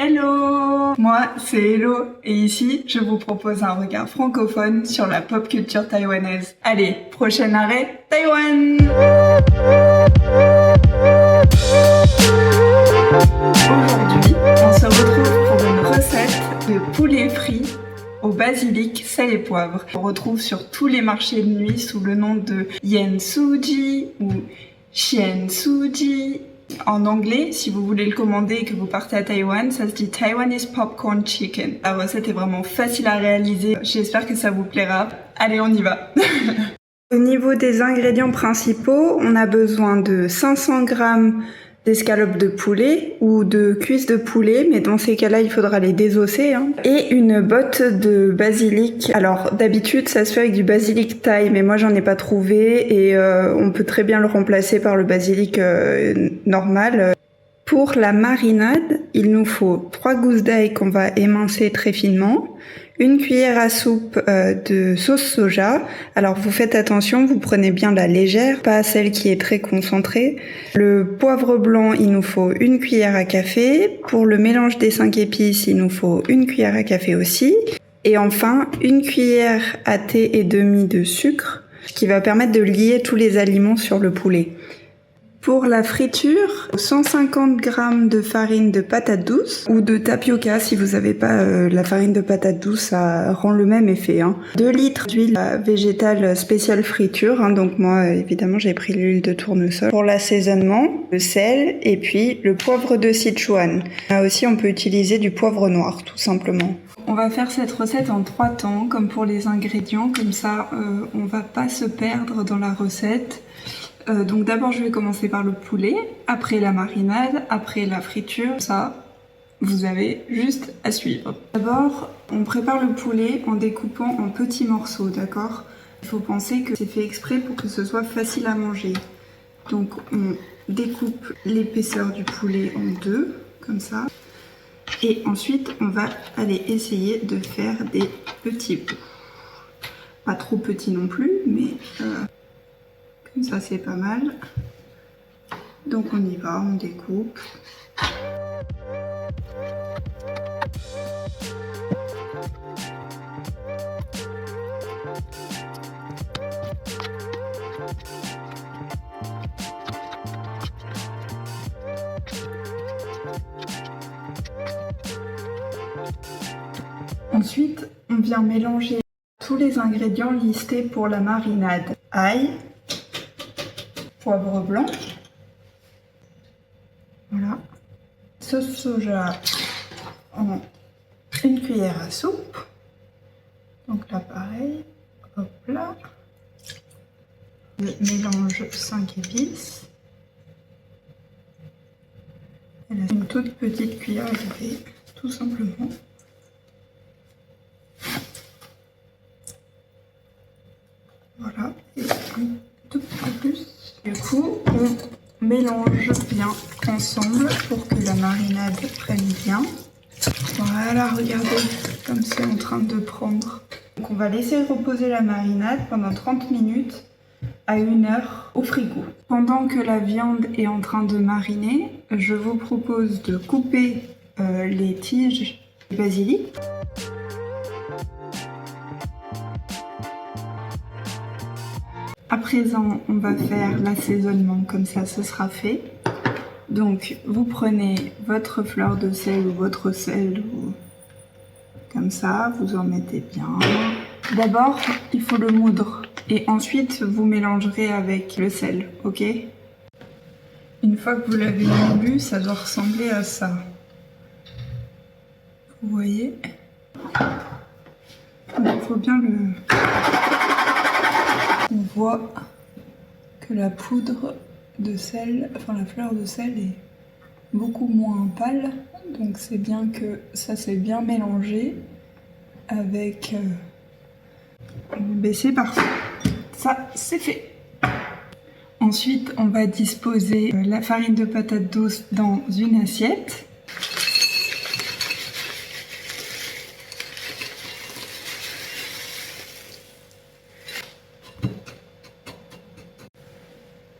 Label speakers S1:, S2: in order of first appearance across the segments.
S1: Hello! Moi, c'est Hello, et ici, je vous propose un regard francophone sur la pop culture taïwanaise. Allez, prochain arrêt, Taïwan! Aujourd'hui, on se retrouve pour une recette de poulet frit au basilic, sel et poivre. On retrouve sur tous les marchés de nuit sous le nom de Yen Suji ou Xian Suji. En anglais, si vous voulez le commander et que vous partez à Taïwan, ça se dit Taiwanese Popcorn Chicken. La recette est vraiment facile à réaliser. J'espère que ça vous plaira. Allez, on y va. Au niveau des ingrédients principaux, on a besoin de 500 g d'escalopes de poulet ou de cuisses de poulet, mais dans ces cas-là, il faudra les désosser, et une botte de basilic. Alors d'habitude, ça se fait avec du basilic thaï, mais moi j'en ai pas trouvé et on peut très bien le remplacer par le basilic normal. Pour la marinade, il nous faut 3 gousses d'ail qu'on va émincer très finement, une cuillère à soupe de sauce soja. Alors vous faites attention, vous prenez bien la légère, pas celle qui est très concentrée. Le poivre blanc, il nous faut une cuillère à café. Pour le mélange des 5 épices, il nous faut une cuillère à café aussi. Et enfin, une cuillère à thé et demie de sucre, ce qui va permettre de lier tous les aliments sur le poulet. Pour la friture, 150 g de farine de patate douce ou de tapioca si vous n'avez pas la farine de patate douce, ça rend le même effet. 2 litres d'huile végétale spéciale friture, donc moi évidemment j'ai pris l'huile de tournesol. Pour l'assaisonnement, le sel et puis le poivre de Sichuan. Là aussi on peut utiliser du poivre noir tout simplement. On va faire cette recette en 3 temps comme pour les ingrédients, comme ça on va pas se perdre dans la recette. Donc d'abord je vais commencer par le poulet, après la marinade, après la friture, ça vous avez juste à suivre. D'abord on prépare le poulet en découpant en petits morceaux, d'accord? Il faut penser que c'est fait exprès pour que ce soit facile à manger. Donc on découpe l'épaisseur du poulet en 2, comme ça. Et ensuite on va aller essayer de faire des petits bouts. Pas trop petits non plus, mais... comme ça c'est pas mal. Donc on y va, on découpe. Ensuite, on vient mélanger tous les ingrédients listés pour la marinade. Ail, poivre blanc, voilà, sauce soja en une cuillère à soupe, donc là pareil, hop là, le mélange 5 épices, et là, une toute petite cuillère à café, tout simplement. Voilà, et un tout petit peu plus. Du coup, on mélange bien ensemble pour que la marinade prenne bien. Voilà, regardez comme c'est en train de prendre. Donc on va laisser reposer la marinade pendant 30 minutes à 1 heure au frigo. Pendant que la viande est en train de mariner, je vous propose de couper les tiges de basilic. À présent, on va faire l'assaisonnement, comme ça ce sera fait. Donc, vous prenez votre fleur de sel ou votre sel, comme ça, vous en mettez bien. D'abord, il faut le moudre et ensuite vous mélangerez avec le sel, ok? Une fois que vous l'avez moulu, ça doit ressembler à ça. Vous voyez? Il faut bien le... On voit que la poudre de sel, enfin la fleur de sel est beaucoup moins pâle, donc c'est bien que ça s'est bien mélangé avec... c'est parfait. Ça, c'est fait. Ensuite, on va disposer la farine de patate douce dans une assiette.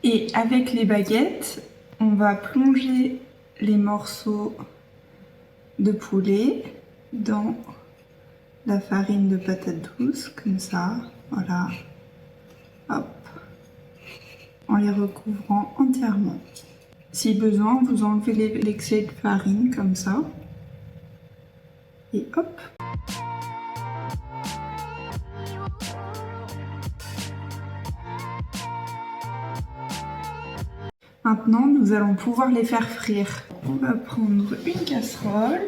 S1: Et avec les baguettes, on va plonger les morceaux de poulet dans la farine de patate douce, comme ça, voilà, hop, en les recouvrant entièrement. Si besoin, vous enlevez l'excès de farine, comme ça, et hop. Maintenant, nous allons pouvoir les faire frire. On va prendre une casserole.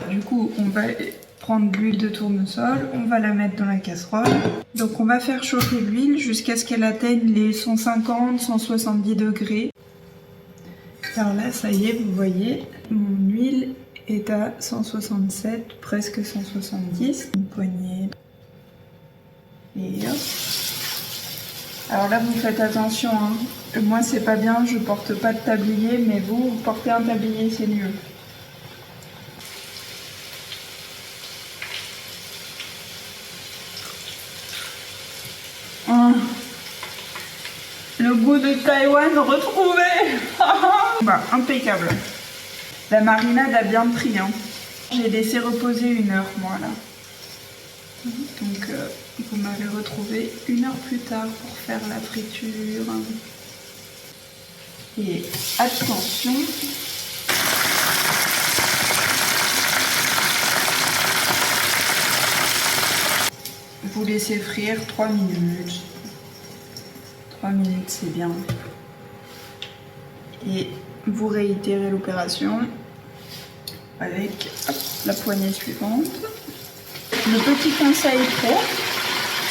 S1: Du coup, on va prendre l'huile de tournesol, on va la mettre dans la casserole. Donc on va faire chauffer l'huile jusqu'à ce qu'elle atteigne les 150-170 degrés. Alors là, ça y est, vous voyez, mon huile est à 167, presque 170. Une poignée. Et hop. Alors là, vous faites attention, hein. Moi, c'est pas bien, je porte pas de tablier, mais vous portez un tablier, c'est mieux. Le goût de Taïwan retrouvé. Bah, impeccable. La marinade a bien pris, hein. J'ai laissé reposer 1 heure, moi, là. Donc, vous m'avez retrouvé 1 heure plus tard pour faire la friture. Et attention, vous laissez frire 3 minutes. 3 minutes, c'est bien. Et vous réitérez l'opération avec hop, la poignée suivante. Le petit conseil pro,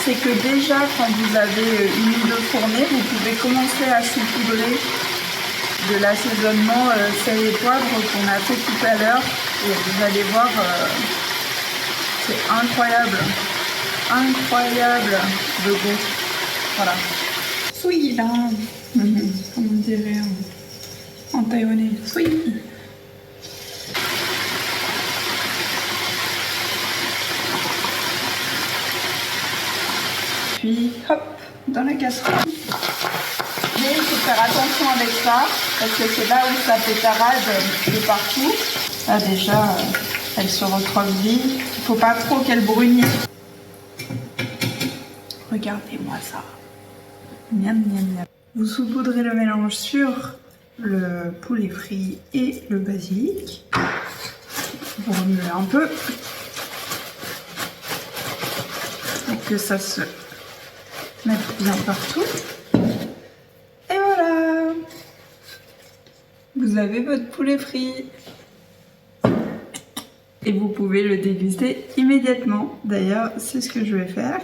S1: c'est que déjà quand vous avez une ou deux fournées, vous pouvez commencer à saupoudrer de l'assaisonnement sel et poivre qu'on a fait tout à l'heure. Et vous allez voir, c'est incroyable. Incroyable de goût. Voilà. Sui là, comme on dirait en taïwanais. Sui. Puis hop, dans la casserole. Mais il faut faire attention avec ça, parce que c'est là où ça pétarade de partout. Là déjà, elle se retrouve vite. Il ne faut pas trop qu'elle brunisse. Regardez-moi ça. Miam, miam, miam. Vous saupoudrez le mélange sur le poulet frit et le basilic. Vous remuez un peu. Pour que ça se mette bien partout. Et voilà. Vous avez votre poulet frit. Et vous pouvez le déguster immédiatement. D'ailleurs, c'est ce que je vais faire.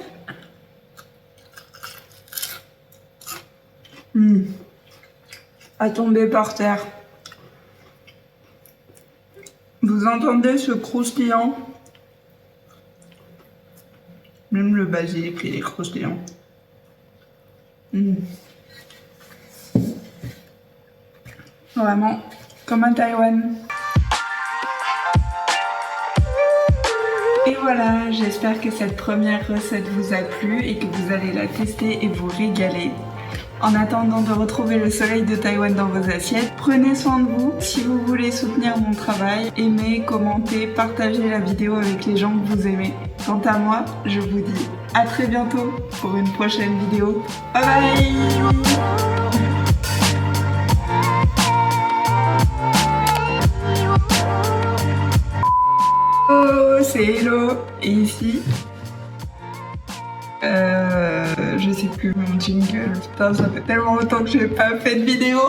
S1: À tomber par terre. Vous entendez ce croustillant? Même le basilic, il est croustillant. Vraiment, comme à Taïwan. Et voilà, j'espère que cette première recette vous a plu et que vous allez la tester et vous régaler. En attendant de retrouver le soleil de Taïwan dans vos assiettes, prenez soin de vous. Si vous voulez soutenir mon travail, aimez, commentez, partagez la vidéo avec les gens que vous aimez. Quant à moi, je vous dis à très bientôt pour une prochaine vidéo. Bye bye! C'est Hello, et ici, je sais plus mon jingle, putain ça fait tellement longtemps que j'ai pas fait de vidéo.